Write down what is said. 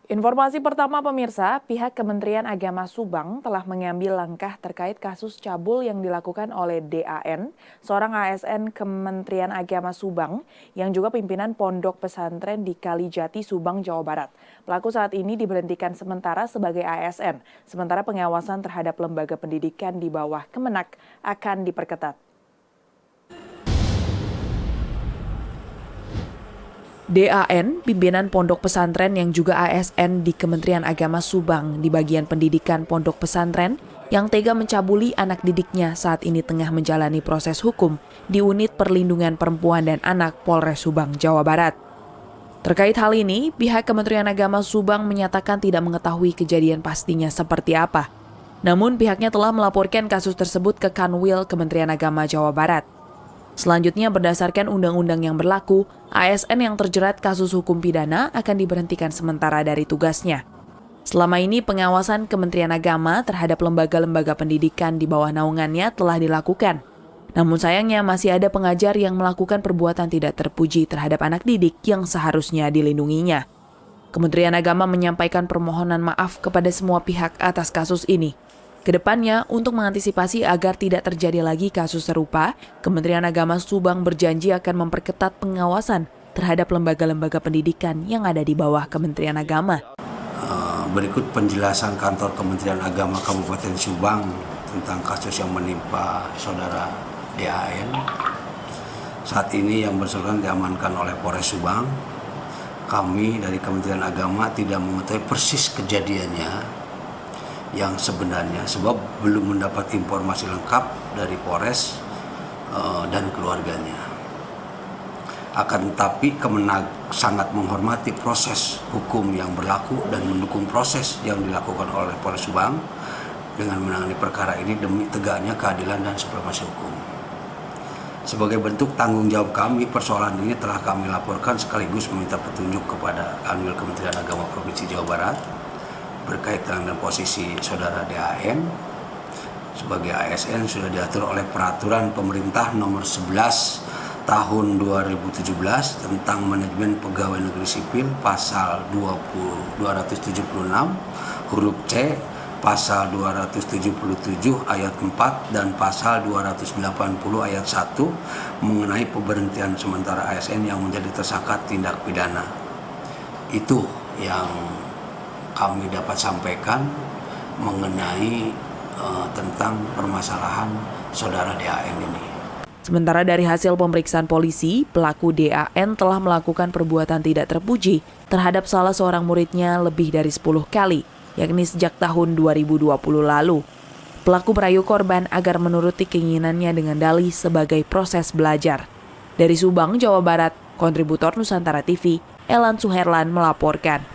Informasi pertama pemirsa, pihak Kementerian Agama Subang telah mengambil langkah terkait kasus cabul yang dilakukan oleh DAN, seorang ASN Kementerian Agama Subang yang juga pimpinan pondok pesantren di Kalijati, Subang, Jawa Barat. Pelaku saat ini diberhentikan sementara sebagai ASN, sementara pengawasan terhadap lembaga pendidikan di bawah Kemenak akan diperketat. DAN, pimpinan pondok pesantren yang juga ASN di Kementerian Agama Subang di bagian pendidikan pondok pesantren yang tega mencabuli anak didiknya saat ini tengah menjalani proses hukum di Unit Perlindungan Perempuan dan Anak Polres Subang, Jawa Barat. Terkait hal ini, pihak Kementerian Agama Subang menyatakan tidak mengetahui kejadian pastinya seperti apa. Namun pihaknya telah melaporkan kasus tersebut ke Kanwil Kementerian Agama Jawa Barat. Selanjutnya, berdasarkan undang-undang yang berlaku, ASN yang terjerat kasus hukum pidana akan diberhentikan sementara dari tugasnya. Selama ini, pengawasan Kementerian Agama terhadap lembaga-lembaga pendidikan di bawah naungannya telah dilakukan. Namun sayangnya masih ada pengajar yang melakukan perbuatan tidak terpuji terhadap anak didik yang seharusnya dilindunginya. Kementerian Agama menyampaikan permohonan maaf kepada semua pihak atas kasus ini. Kedepannya, untuk mengantisipasi agar tidak terjadi lagi kasus serupa, Kementerian Agama Subang berjanji akan memperketat pengawasan terhadap lembaga-lembaga pendidikan yang ada di bawah Kementerian Agama. Berikut penjelasan kantor Kementerian Agama Kabupaten Subang tentang kasus yang menimpa saudara DAN. Saat ini yang bersangkutan diamankan oleh Polres Subang. Kami dari Kementerian Agama tidak mengetahui persis kejadiannya yang sebenarnya sebab belum mendapat informasi lengkap dari Polres dan keluarganya. Akan tetapi Kemenag sangat menghormati proses hukum yang berlaku dan mendukung proses yang dilakukan oleh Polres Subang dengan menangani perkara ini demi tegaknya keadilan dan supremasi hukum. Sebagai bentuk tanggung jawab kami, persoalan ini telah kami laporkan sekaligus meminta petunjuk kepada Kanwil Kementerian Agama Provinsi Jawa Barat berkaitan dengan posisi saudara DAN sebagai ASN sudah diatur oleh peraturan pemerintah nomor 11 tahun 2017 tentang manajemen pegawai negeri sipil pasal 276 huruf C, pasal 277 ayat 4 dan pasal 280 ayat 1 mengenai pemberhentian sementara ASN yang menjadi tersangka tindak pidana. Itu yang kami dapat sampaikan mengenai tentang permasalahan saudara DAN ini. Sementara dari hasil pemeriksaan polisi, pelaku DAN telah melakukan perbuatan tidak terpuji terhadap salah seorang muridnya lebih dari 10 kali, yakni sejak tahun 2020 lalu. Pelaku merayu korban agar menuruti keinginannya dengan dalih sebagai proses belajar. Dari Subang, Jawa Barat, kontributor Nusantara TV, Elan Suherlan melaporkan.